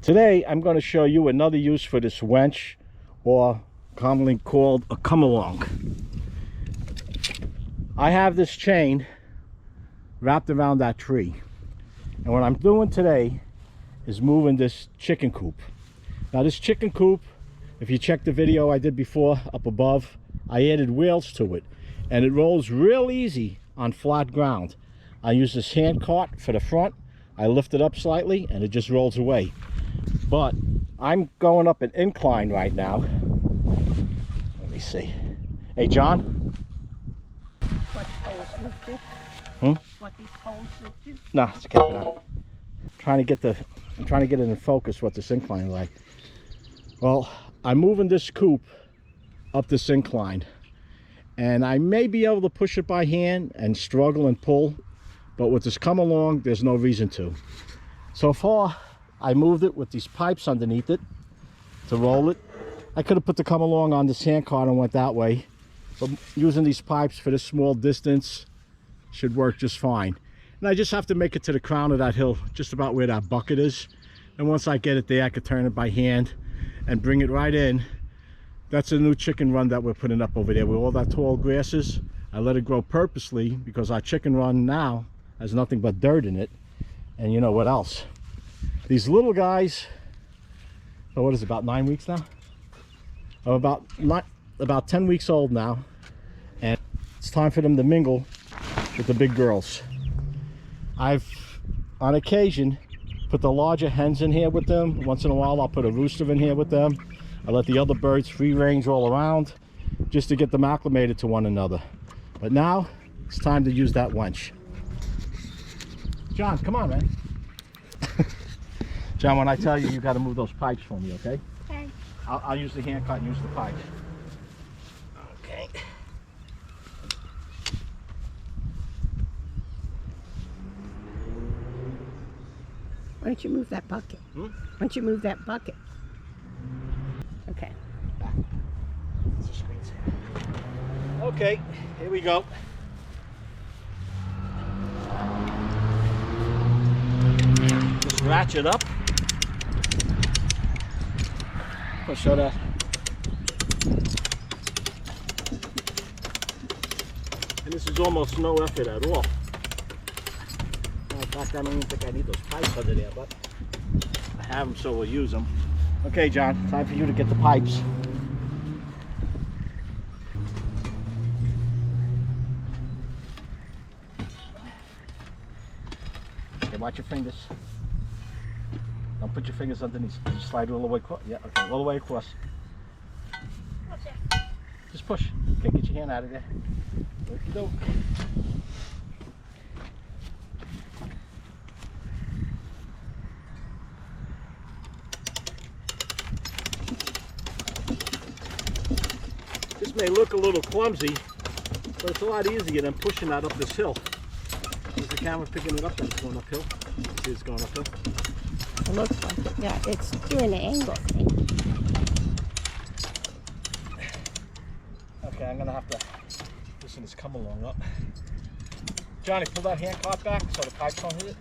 Today I'm going to show you another use for this winch, or commonly called a come-along. I have this chain wrapped around that tree, and what I'm doing today is moving this chicken coop. Now this chicken coop, if you check the video I did before up above, I added wheels to it, and it rolls real easy on flat ground. I use this hand cart for the front. I lift it up slightly and it just rolls away. But I'm going up an incline right now. Let me see. Hey, John? What poles with you? What these poles with you? No, it's okay. I'm trying to get it in focus what this incline is like. Well, I'm moving this coop up this incline, and I may be able to push it by hand and struggle and pull, but with this come along, there's no reason to. So far, I moved it with these pipes underneath it to roll it. I could have put the come along on this hand cart and went that way, but using these pipes for this small distance should work just fine. And I just have to make it to the crown of that hill, just about where that bucket is. And once I get it there, I could turn it by hand and bring it right in. That's a new chicken run that we're putting up over there with all that tall grasses. I let it grow purposely because our chicken run now has nothing but dirt in it. And you know what else? These little guys, oh, what is it, about 9 weeks now? Oh, about 10 weeks old now. And it's time for them to mingle with the big girls. I've, on occasion, put the larger hens in here with them. Once in a while, I'll put a rooster in here with them. I let the other birds free range all around just to get them acclimated to one another. But now, it's time to use that winch. John, come on, man. John, when I tell you, you got to move those pipes for me, okay? Okay. I'll use the hand cart and use the pipes. Okay. Why don't you move that bucket? Why don't you move that bucket? Okay. Back. Okay, here we go. Just ratchet up. Push that. And this is almost no effort at all. In fact, I don't even think I need those pipes under there, but I have them, so we'll use them. Okay, John, time for you to get the pipes. Okay, watch your fingers. Don't put your fingers underneath. Just slide it all the way across. Yeah, okay, all the way across. Just push. Okay, get your hand out of there. Okey-doke. This may look a little clumsy, but it's a lot easier than pushing that up this hill. Is the camera picking it up? That's going uphill. See, it's going uphill. It looks like it. Yeah, it's doing the angle thing. Okay, I'm gonna have to listen this come along up. Johnny, pull that hand cart back so the pipes don't hit it.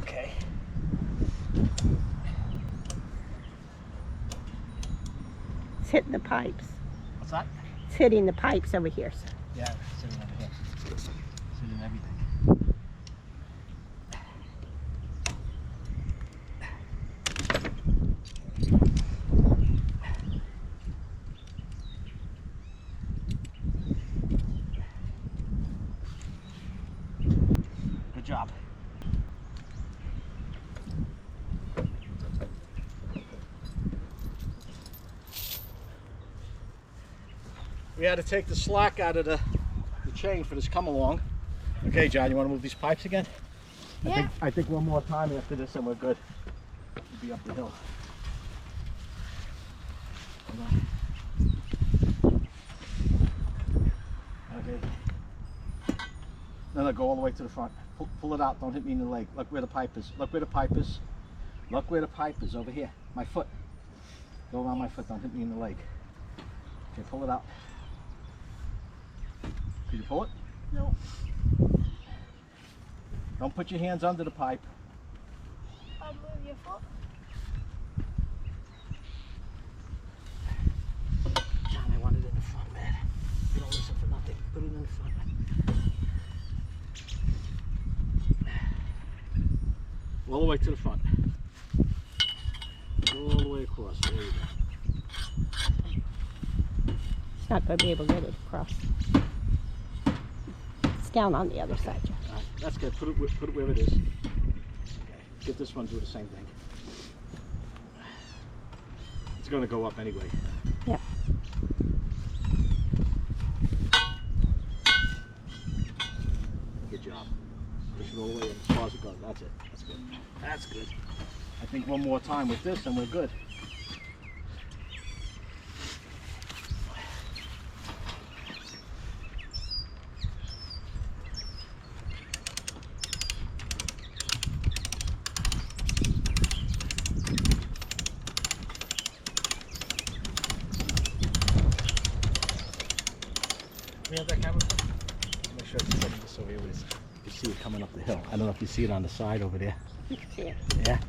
Okay. It's hitting the pipes. What's that? It's hitting the pipes over here. Yeah, it's sitting over here. It's sitting everything. Good job. We had to take the slack out of the chain for this come along. Okay, John, you want to move these pipes again? Yeah. I think one more time after this and we're good. We'll be up the hill. Hold on. Okay. No, go all the way to the front. Pull it out. Don't hit me in the leg. Look where the pipe is. Look where the pipe is. Look where the pipe is. Over here. My foot. Go around my foot. Don't hit me in the leg. Okay, pull it out. Can you pull it? No. Don't put your hands under the pipe. I'll move your foot. John, I want it in the front, man. You don't listen for nothing. Put it in the front. All the way to the front. All the way across. There you go. It's not going to be able to get it across. It's down on the other side, John. All right, that's good. Put it where it is. Okay. Get this one to do the same thing. It's going to go up anyway. Yeah. Good job. Push it all the way in as far as it goes. That's it. That's good. That's good. I think one more time with this and we're good. We have that camera? Make sure it's setting this over here. You see it coming up the hill. I don't know if you see it on the side over there. You can see it. Yeah.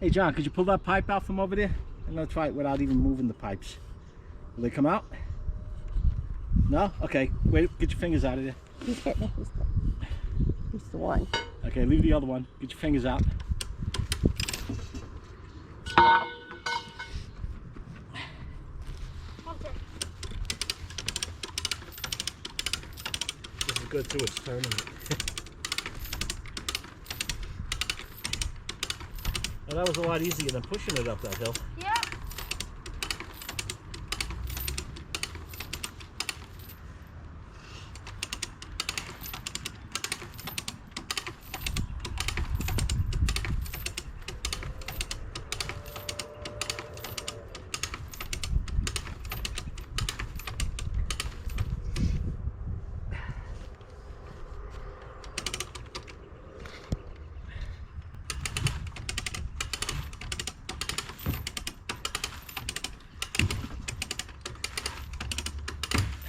Hey John, could you pull that pipe out from over there? I'm gonna try it without even moving the pipes. Will they come out? No? Okay, wait, get your fingers out of there. He's hitting it. He's the one. Okay, leave the other one. Get your fingers out. Okay. This is good too, it's turning it. Well, that was a lot easier than pushing it up that hill. Yeah.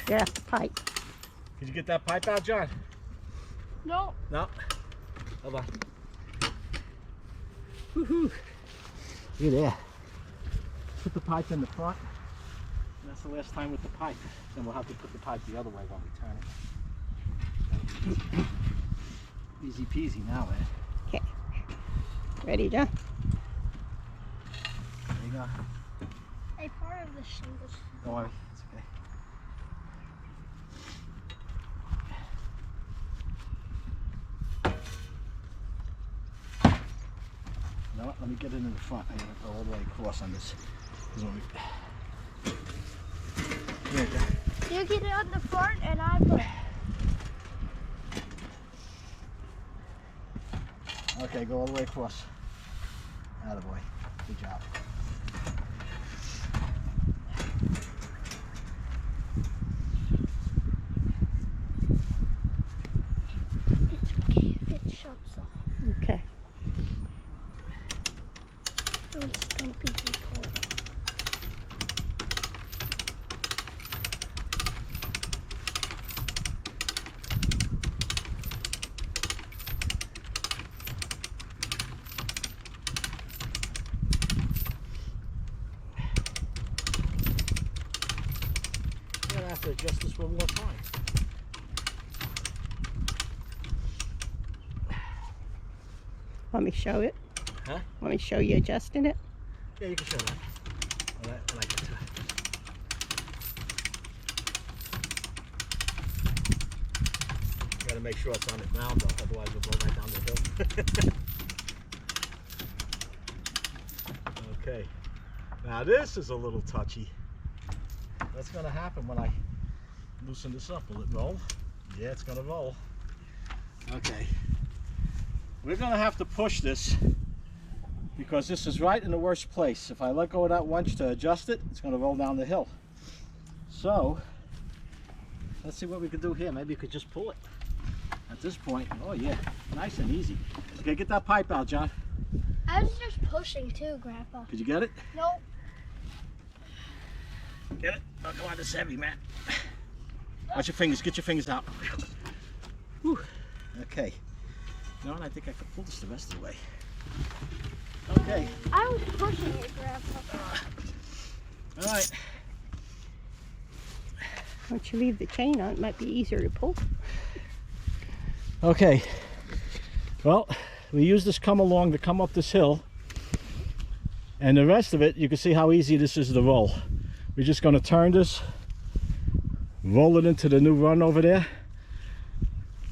Yeah, the pipe. Did you get that pipe out, John? No. No? Hold on. Woohoo! Look at there. Put the pipe in the front. That's the last time with the pipe. Then we'll have to put the pipe the other way when we turn it. Easy peasy now, man. Okay. Ready, John? There you go. A part of the shingles. Don't worry. It's okay. You know what? Let me get it in the front. I'm going to go all the way across on this. There you go. You get it on the front and I put. Okay, go all the way across. Attaboy. Good job. It's okay if it shuts off. Okay. It's gonna be recorded. I'm going to have to adjust this one more time. Want me to show it? Huh? Want me to show you adjusting it? Yeah, you can show that. I like it too. Gotta make sure it's on it now, though, otherwise we'll go right down the hill. Okay. Now this is a little touchy. What's gonna happen when I loosen this up? Will it roll? Yeah, it's gonna roll. Okay. we're gonna have to push this because this is right in the worst place. If I let go of that winch to adjust it, it's gonna roll down the hill. So let's see what we can do here. Maybe you could just pull it at this point. Oh yeah, nice and easy. Okay, get that pipe out, John. I was just pushing too, Grandpa. Did you get it? Nope. Get it? Oh, come on, this is heavy, man. Watch your fingers, get your fingers out. Whew. Okay. No, and I think I can pull this the rest of the way. Okay. I was pushing it, Grandpa. All right. Once you leave the chain on, it might be easier to pull. Okay. Well, we use this come along to come up this hill. And the rest of it, you can see how easy this is to roll. We're just going to turn this, roll it into the new run over there.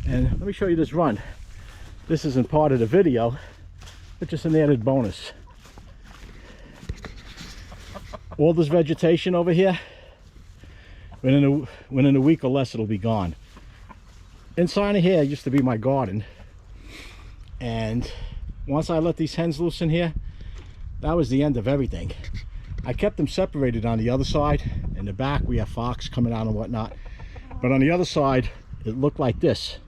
And let me show you this run. This isn't part of the video, but just an added bonus. All this vegetation over here, within a week or less, it'll be gone. Inside of here used to be my garden. And once I let these hens loose in here, that was the end of everything. I kept them separated on the other side. In the back, we have fox coming out and whatnot. But on the other side, it looked like this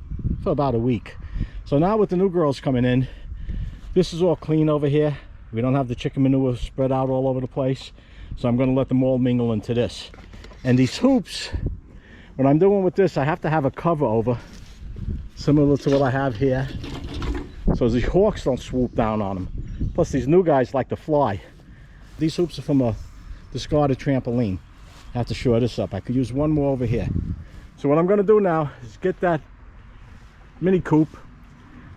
for about a week. So now with the new girls coming in, this is all clean over here. We don't have the chicken manure spread out all over the place. So I'm going to let them all mingle into this. And these hoops, what I'm doing with this, I have to have a cover over, similar to what I have here, so the hawks don't swoop down on them. Plus these new guys like to fly. These hoops are from a discarded trampoline. I have to shore this up. I could use one more over here. So what I'm going to do now is get that mini coop.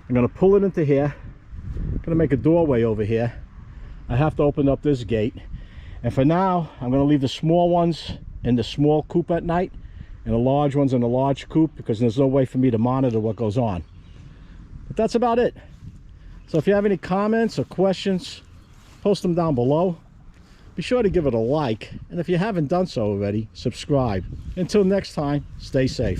I'm going to pull it into here. I'm going to make a doorway over here. I have to open up this gate. And for now, I'm going to leave the small ones in the small coop at night and the large ones in the large coop, because there's no way for me to monitor what goes on. But that's about it. So if you have any comments or questions, post them down below. Be sure to give it a like, and if you haven't done so already, subscribe. Until next time, stay safe.